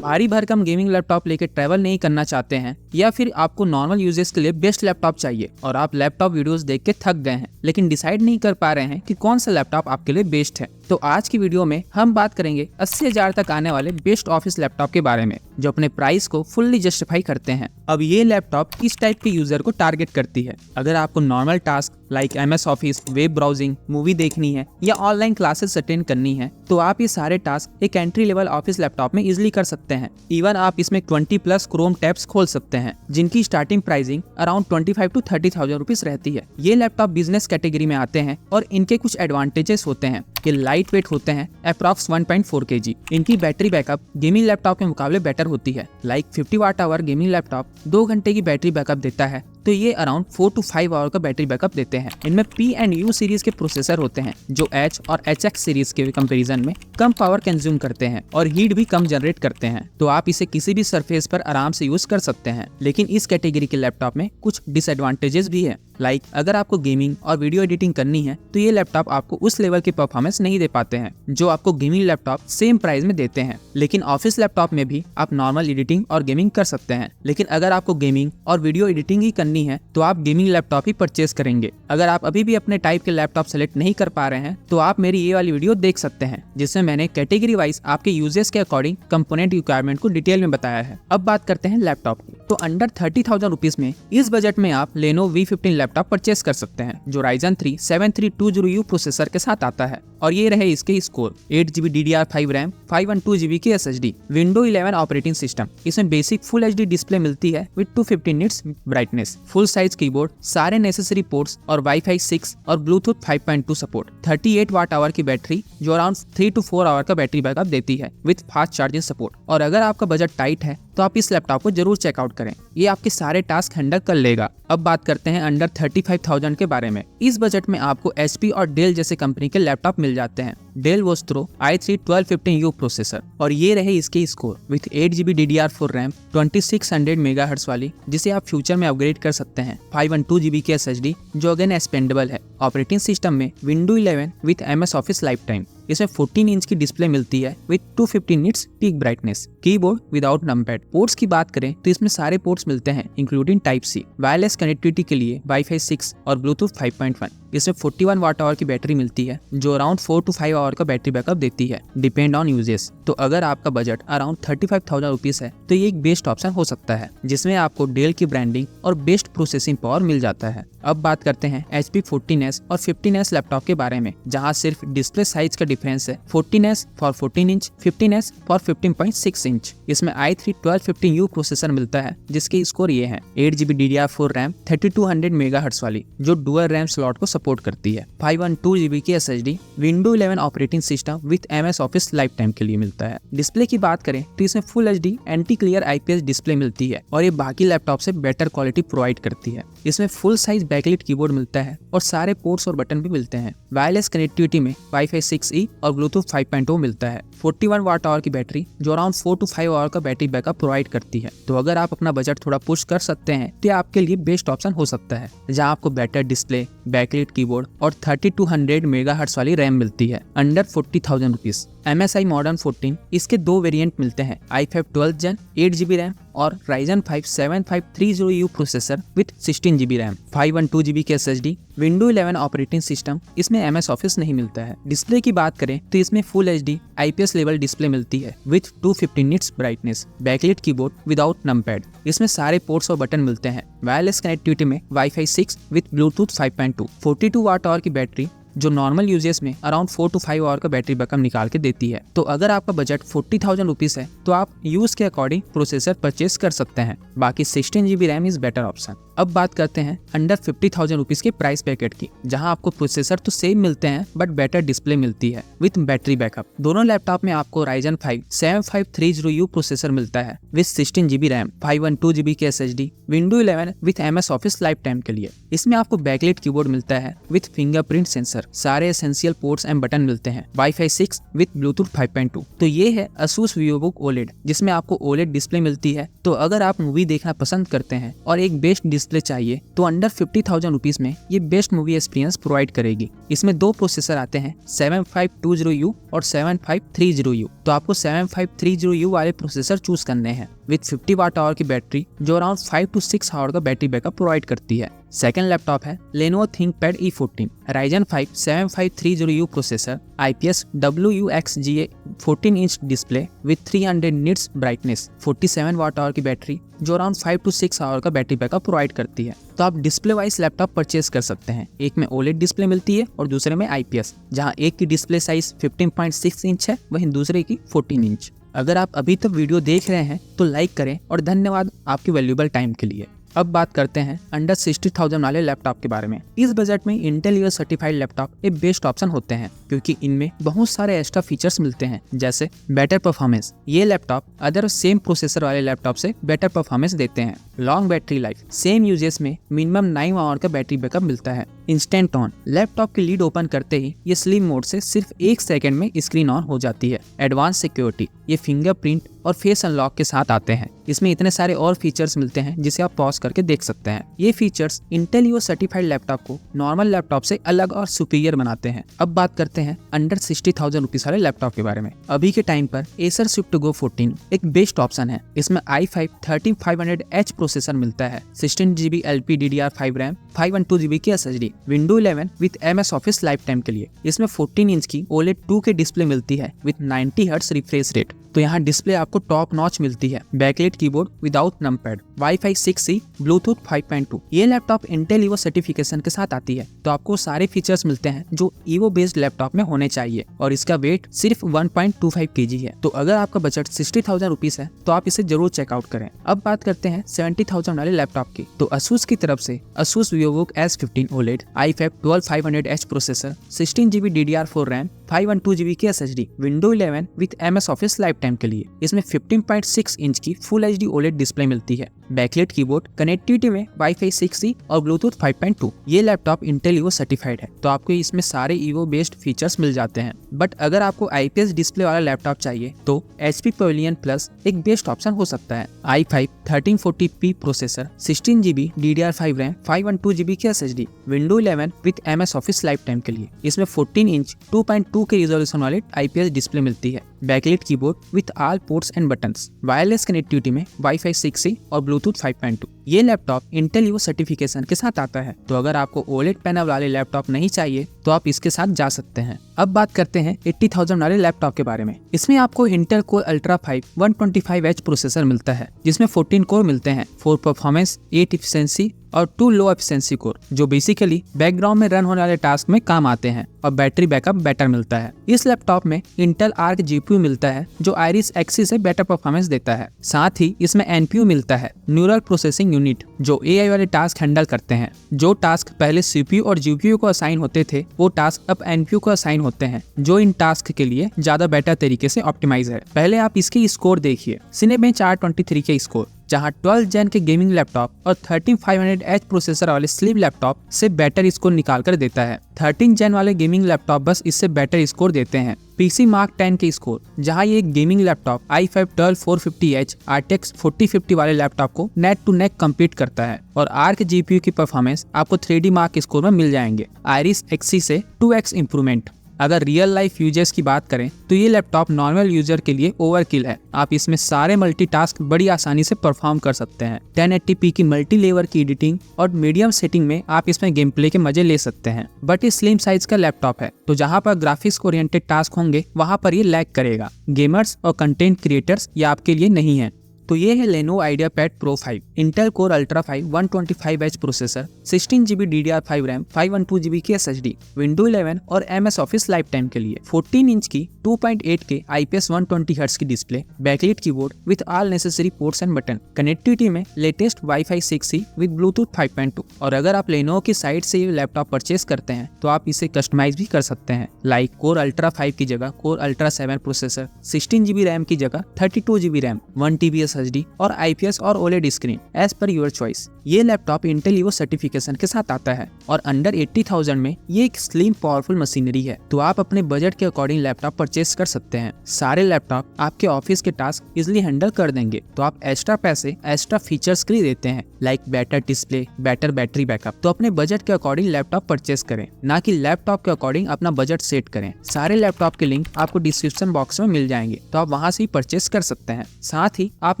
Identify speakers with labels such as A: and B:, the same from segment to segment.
A: भारी भरकम gaming laptop लेके ट्रैवल नहीं करना चाहते हैं या फिर आपको नॉर्मल यूजेस के लिए बेस्ट लैपटॉप चाहिए और आप लैपटॉप वीडियोस देख के थक गए हैं लेकिन डिसाइड नहीं कर पा रहे हैं कि कौन सा लैपटॉप आपके लिए बेस्ट है, तो आज की वीडियो में हम बात करेंगे 80,000 तक आने वाले बेस्ट ऑफिस लैपटॉप के बारे में जो अपने प्राइस को फुल्ली जस्टिफाई करते हैं। अब ये लैपटॉप किस टाइप के यूजर को टारगेट करती है? अगर आपको normal task like MS office, web browsing, movie देखनी है या ऑनलाइन क्लासेस अटेंड करनी है तो आप ये सारे टास्क एक एंट्री लेवल ऑफिस लैपटॉप में इजिली कर सकते हैं। इवन आप इसमें 20+ क्रोम टैब्स खोल सकते हैं जिनकी starting pricing around 25 to 30,000 rupees रहती है। ये लैपटॉप बिजनेस कैटेगरी में आते हैं और इनके कुछ एडवांटेजेस होते हैं कि लाइट वेट होते हैं अप्रॉक्स 1.4 kg। इनकी बैटरी बैकअप गेमिंग लैपटॉप के मुकाबले बेटर होती है। Like 50 watt hour gaming laptop 2 घंटे की बैटरी बैकअप देता है तो ये अराउंड 4 to 5 आवर का बैटरी बैकअप देते हैं। इनमें P&U सीरीज के प्रोसेसर होते हैं जो H और HX सीरीज के कंपैरिजन में कम पावर कंज्यूम करते हैं और हीट भी कम जनरेट करते हैं, तो आप इसे किसी भी सरफेस पर आराम से यूज कर सकते हैं। लेकिन इस कैटेगरी के लैपटॉप में कुछ डिसएडवांटेजेस भी है। लाइक अगर आपको गेमिंग और वीडियो एडिटिंग करनी है तो ये लैपटॉप आपको उस लेवल की परफॉर्मेंस नहीं दे पाते हैं जो आपको गेमिंग लैपटॉप सेम प्राइस में देते हैं। लेकिन ऑफिस लैपटॉप में भी आप नॉर्मल एडिटिंग और गेमिंग कर सकते हैं। लेकिन अगर आपको गेमिंग और वीडियो एडिटिंग ही करनी है तो आप गेमिंग लैपटॉप ही परचेज करेंगे। अगर आप अभी भी अपने टाइप के लैपटॉप सेलेक्ट नहीं कर पा रहे हैं तो आप मेरी ये वाली वीडियो देख सकते हैं जिसमें मैंने कैटेगरी वाइज आपके यूजेस के अकॉर्डिंग कंपोनेंट रिक्वायरमेंट को डिटेल में बताया है। अब बात करते हैं लैपटॉप की, तो अंडर 30,000 रुपीज में इस बजट में आप Lenovo V15 लैपटॉप परचेज कर सकते हैं जो Ryzen 3 7320U प्रोसेसर के साथ आता है और ये रहे इसके score 8GB DDR5 RAM, 512GB की SSD, Windows 11 ऑपरेटिंग सिस्टम। इसमें बेसिक फुल HD डिस्प्ले मिलती है with 250 nits brightness, full size keyboard, सारे नेसेसरी पोर्ट्स और Wi-Fi 6 और Bluetooth 5.2 सपोर्ट, 38 वाट आवर की बैटरी जो अराउंड 3 to 4 आवर का बैटरी बैकअप देती है विद फास्ट चार्जिंग सपोर्ट। और अगर आपका बजट टाइट है तो आप इस लैपटॉप को जरूर चेकआउट करें, ये आपके सारे टास्क हैंडल कर लेगा। अब बात करते हैं अंडर 35,000 के बारे में। इस बजट में आपको HP और डेल जैसे कंपनी के लैपटॉप मिल जाते हैं। डेल वोस्ट्रो i3-1215U प्रोसेसर और ये रहे इसके score with 8GB DDR4 RAM, 2600 MHz वाली जिसे आप फ्यूचर में अपग्रेड कर सकते हैं, 512GB की SSD जो अगेन एक्सपेंडेबल है। ऑपरेटिंग सिस्टम में Windows 11 with MS office life time. इसमें 14 इंच की डिस्प्ले मिलती है with 250 nits peak brightness, keyboard without numpad. Ports की बात करें तो इसमें सारे पोर्ट्स मिलते हैं including type C। Wireless connectivity के लिए Wi-Fi 6 और Bluetooth 5.1। इसमें 41 वाट आवर की बैटरी मिलती है जो अराउंड 4 to 5 आवर का बैटरी बैकअप देती है डिपेंड ऑन यूजेस। तो अगर आपका बजट अराउंड 35,000 रुपीज है तो ये एक बेस्ट ऑप्शन हो सकता है जिसमें आपको डेल की ब्रांडिंग और बेस्ट प्रोसेसिंग पावर मिल जाता है। अब बात करते हैं HP 14S और 15S लैपटॉप के बारे में जहां सिर्फ डिस्प्ले साइज का डिफरेंस है, 14S for 14 inch, 15S for 15.6 inch. इसमें i3-1215U प्रोसेसर मिलता है जिसके स्कोर ये है 8GB DDR4 रैम, 3200 MHz वाली जो डुअल रैम स्लॉट को सपोर्ट करती है, 512GB की SSD, Windows 11 operating system with MS office life time के लिए मिलता है। डिस्प्ले की बात करें तो इसमें full HD anti clear IPS display मिलती है और ये बाकी लैपटॉप से बेटर क्वालिटी प्रोवाइड करती है। इसमें फुल साइज बैकलिट कीबोर्ड मिलता है और सारे पोर्ट्स और बटन भी मिलते हैं। वायरलेस कनेक्टिविटी में Wi-Fi 6E और Bluetooth 5.0 मिलता है। 41 वाट आवर की बैटरी जो अराउंड 4 to 5 आवर का बैटरी बैकअप प्रोवाइड करती है। तो अगर आप अपना बजट थोड़ा पुश कर सकते हैं तो आपके लिए बेस्ट ऑप्शन हो सकता है जहां आपको बेटर डिस्प्ले, बैकलिट कीबोर्ड और 3200 MHz वाली रैम मिलती है अंडर 40,000 रुपीज। MSI Modern 14 इसके 2 वेरिएंट मिलते हैं, i5 12th Gen 8GB RAM और Ryzen 5 7530U processor with 16GB RAM, 512GB की SSD, Windows 11 ऑपरेटिंग सिस्टम। इसमें MS ऑफिस नहीं मिलता है। डिस्प्ले की बात करें तो इसमें full HD IPS level display मिलती है with 250 nits brightness, backlit keyboard without numpad. इसमें सारे पोर्ट्स और बटन मिलते हैं। वायरलेस कनेक्टिविटी में Wi-Fi 6 with Bluetooth 5.2, 42 watt hour की बैटरी जो नॉर्मल यूजेस में अराउंड 4 to 5 आवर का बैटरी बैकअप निकाल के देती है। तो अगर आपका बजट 40,000 रुपीज है तो आप यूज के अकॉर्डिंग प्रोसेसर परचेज कर सकते हैं। बाकी 16GB RAM is better option. अब बात करते हैं अंडर 50,000 रुपीज के प्राइस पैकेट की जहां आपको प्रोसेसर तो सेम मिलते हैं बट बेटर डिस्प्ले मिलती है विथ बैटरी बैकअप। दोनों लैपटॉप में आपको Ryzen 5 7530U प्रोसेसर मिलता है विथ 16GB रैम, 512GB की SSD, Windows 11 with MS office life time के लिए। इसमें आपको बैकलिट कीबोर्ड मिलता है विथ फिंगरप्रिंट सेंसर प्रोसेसर, सारे एसेंशियल पोर्ट्स एंड बटन मिलते हैं, वाईफाई 6 विद ब्लूटूथ 5.2। तो ये है Asus VivoBook OLED, जिसमें आपको OLED डिस्प्ले मिलती है। तो अगर आप मूवी देखना पसंद करते हैं और एक बेस्ट डिस्प्ले चाहिए तो अंडर 50,000 रुपीज में ये बेस्ट मूवी एक्सपीरियंस प्रोवाइड करेगी। इसमें दो प्रोसेसर आते हैं, 7520U और 7530U। तो आपको 7530U वाले प्रोसेसर चूज करने हैं विद 50 वाट आवर की बैटरी, जो अराउंड 5 to 6 आवर का बैटरी बैकअप प्रोवाइड करती है। सेकेंड लैपटॉप है Lenovo ThinkPad E14, Ryzen 5 7530U processor, IPS WUXGA 14 inch display with 300 nits brightness, 47 watt hour की बैटरी, जो अराउंड 5 to 6 आवर का battery backup provide करती है। तो आप डिस्प्ले वाइज लैपटॉप परचेज कर सकते हैं। एक में OLED डिस्प्ले मिलती है और दूसरे में IPS, जहां एक की डिस्प्ले साइज 15.6 इंच है, वहीं दूसरे की 14 इंच। अगर आप अभी तक वीडियो देख रहे हैं तो लाइक करें और धन्यवाद आपके वैल्यूएबल टाइम के लिए। अब बात करते हैं अंडर 60,000 वाले लैपटॉप के बारे में। इस बजट में इंटेल यूएस सर्टिफाइड लैपटॉप एक बेस्ट ऑप्शन होते हैं, क्योंकि इनमें बहुत सारे एक्स्ट्रा फीचर्स मिलते हैं, जैसे बेटर परफॉर्मेंस। ये लैपटॉप अदर सेम प्रोसेसर वाले लैपटॉप से बेटर परफॉर्मेंस देते हैं। Long battery life, same uses में मिनिमम 9 आवर का बैटरी बैकअप मिलता है। इंस्टेंट ऑन, लैपटॉप की लीड ओपन करते ही ये स्लिम मोड से सिर्फ 1 सेकंड में स्क्रीन ऑन हो जाती है। एडवांस सिक्योरिटी, ये फिंगरप्रिंट और फेस अनलॉक के साथ आते हैं। इसमें इतने सारे और फीचर्स मिलते हैं जिसे आप पॉज करके देख सकते हैं। ये features Intel US certified laptop को नॉर्मल लैपटॉप से अलग और सुपीरियर बनाते हैं। अब बात करते हैं अंडर 60,000 रुपीज वाले लैपटॉप के बारे में। अभी के टाइम पर Acer Swift Go 14 एक बेस्ट ऑप्शन है। इसमें i5 13500H प्रोसेसर मिलता है, 16GB LPDDR5 रैम, 512GB की SSD, Windows 11 with MS Office lifetime के लिए। इसमें 14 इंच की OLED 2K डिस्प्ले मिलती है विद 90 हर्ट्ज रिफ्रेश रेट। तो यहाँ डिस्प्ले आपको टॉप नॉच मिलती है। Backlight keyboard without numpad, wifi 6E, bluetooth 5.2। ये लैपटॉप इंटेल ईवो सर्टिफिकेशन के साथ आती है, तो आपको सारे फीचर्स मिलते हैं जो ईवो बेस्ड लैपटॉप में होने चाहिए, और इसका वेट सिर्फ 1.25 kg है। तो अगर आपका बजट 60,000 रुपीज है तो आप इसे जरूर चेकआउट करें। अब बात करते हैं 70,000 वाले लैपटॉप की। तो Asus की तरफ से Asus VivoBook S15 OLED, i5 12500H processor, 16GB DDR4 RAM, 512GB की SSD, Windows 11 with MS Office lifetime के लिए। इसमें 15.6 इंच की फुल HD OLED डिस्प्ले मिलती है। बैकलाइट कीबोर्ड, कनेक्टिविटी में वाईफाई 6E और ब्लूटूथ 5.2। ये लैपटॉप इंटेल ईवो सर्टिफाइड है, तो आपको इसमें सारे ईवो बेस्ड फीचर्स मिल जाते हैं। बट अगर आपको IPS डिस्प्ले वाला लैपटॉप चाहिए तो HP Pavilion Plus एक बेस्ट ऑप्शन हो सकता है। i5 1340p processor, 16GB DDR5 RAM, 512GB की SSD, Windows 11 with MS Office lifetime के लिए। इसमें 14 इंच 2.2K रिजोल्यूशन वाली IPS डिस्प्ले मिलती है। Backlight keyboard with all ports and buttons, wireless connectivity में वाईफाई 6E और ब्लूटूथ 5.2। ये लैपटॉप इंटेल ईवो सर्टिफिकेशन के साथ आता है, तो अगर आपको OLED पैनल वाले लैपटॉप नहीं चाहिए तो आप इसके साथ जा सकते हैं। अब बात करते हैं 80,000 वाले लैपटॉप के बारे में। इसमें आपको Intel core ultra 5 125H processor मिलता है, जिसमें 14 कोर मिलते हैं, 4 परफॉर्मेंस, 8 इफिशिएंसी और 2 लो एफिशिएंसी कोर, जो बेसिकली बैकग्राउंड में रन होने वाले टास्क में काम आते हैं, और बैटरी बैकअप बेटर मिलता है। इस लैपटॉप में इंटेल आर्क GPU मिलता है, जो Iris Xe से बेटर परफॉर्मेंस देता है। साथ ही इसमें NPU मिलता है, न्यूरल प्रोसेसिंग यूनिट, जो AI वाले टास्क हैंडल करते हैं। जो टास्क पहले CPU और GPU को असाइन होते थे, वो टास्क अब NPU को असाइन होते हैं, जो इन टास्क के लिए ज्यादा बेटर तरीके से ऑप्टिमाइज है। पहले आप इसके स्कोर देखिए। सिनेबेंच R23 के स्कोर, जहां 12 जेन के गेमिंग लैपटॉप और 13500H प्रोसेसर वाले स्लिम लैपटॉप से बेटर स्कोर निकाल कर देता है। 13 जेन वाले गेमिंग लैपटॉप बस इससे बेटर स्कोर देते हैं। PC Mark 10 के स्कोर, जहां ये gaming laptop i5 12450H RTX 4050 वाले लैपटॉप को नेक टू नेक कम्पीट करता है, और आर्क GPU की परफॉर्मेंस आपको 3D मार्क स्कोर में मिल जाएंगे, Iris Xe से 2x इंप्रूवमेंट। अगर रियल लाइफ यूजर्स की बात करें तो ये लैपटॉप नॉर्मल यूजर के लिए ओवरकिल है। आप इसमें सारे मल्टीटास्क बड़ी आसानी से परफॉर्म कर सकते हैं। 1080p की मल्टी लेवर की एडिटिंग और मीडियम सेटिंग में आप इसमें गेम प्ले के मजे ले सकते हैं। बट ये स्लिम साइज का लैपटॉप है, तो जहां पर ग्राफिक्स ओरिएंटेड टास्क होंगे वहां पर ये लैग करेगा। गेमर्स और कंटेंट क्रिएटर्स ये आपके लिए नहीं है। तो ये है Lenovo IdeaPad Pro 5, Intel core ultra 5 125H processor, 16GB DDR5 RAM, 512GB की SSD, Windows 11 और MS Office लाइफ टाइम के लिए, 14 इंच की 2.8K IPS 120Hz की display, backlight keyboard with all necessary ports and button, connectivity में latest wifi 6E with Bluetooth 5.2। और अगर आप Lenovo की साइट से ये लैपटॉप परचेस करते हैं तो आप इसे कस्टमाइज भी कर सकते हैं। लाइक कोर अल्ट्रा 5 की जगह core ultra 7 processor, 16GB RAM की जगह 32GB रैम, 1TB SSD और IPS और OLED screen as per your choice. ये लैपटॉप इंटेल ईवो सर्टिफिकेशन के साथ आता है और अंडर 80,000 में ये एक स्लिम पावरफुल मशीनरी है, तो आप अपने बजट के अकॉर्डिंग लैपटॉप परचेस कर सकते हैं। सारे लैपटॉप आपके ऑफिस के टास्क इजिली हैंडल कर देंगे, तो आप एक्स्ट्रा पैसे एक्स्ट्रा फीचर्स के लिए देते हैं, like better display, better battery backup. तो अपने बजट के अकॉर्डिंग लैपटॉप परचेस करें, ना कि लैपटॉप के अकॉर्डिंग अपना बजट सेट करें। सारे लैपटॉप के लिंक आपको डिस्क्रिप्शन बॉक्स में मिल जाएंगे, तो आप वहां से ही परचेस कर सकते हैं। साथ ही आप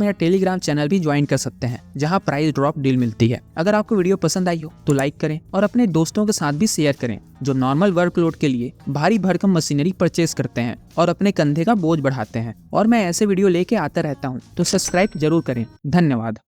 A: मेरा टेलीग्राम चैनल भी ज्वाइन कर सकते हैं, जहां प्राइस ड्रॉप डील मिलती है। अगर आपको वीडियो पसंद आई हो तो लाइक करें और अपने दोस्तों के साथ भी शेयर करें, जो नॉर्मल वर्कलोड के लिए भारी भरकम मशीनरी परचेस करते हैं और अपने कंधे का बोझ बढ़ाते हैं। और मैं ऐसे वीडियो लेके आता रहता हूँ, तो सब्सक्राइब जरूर करें। धन्यवाद।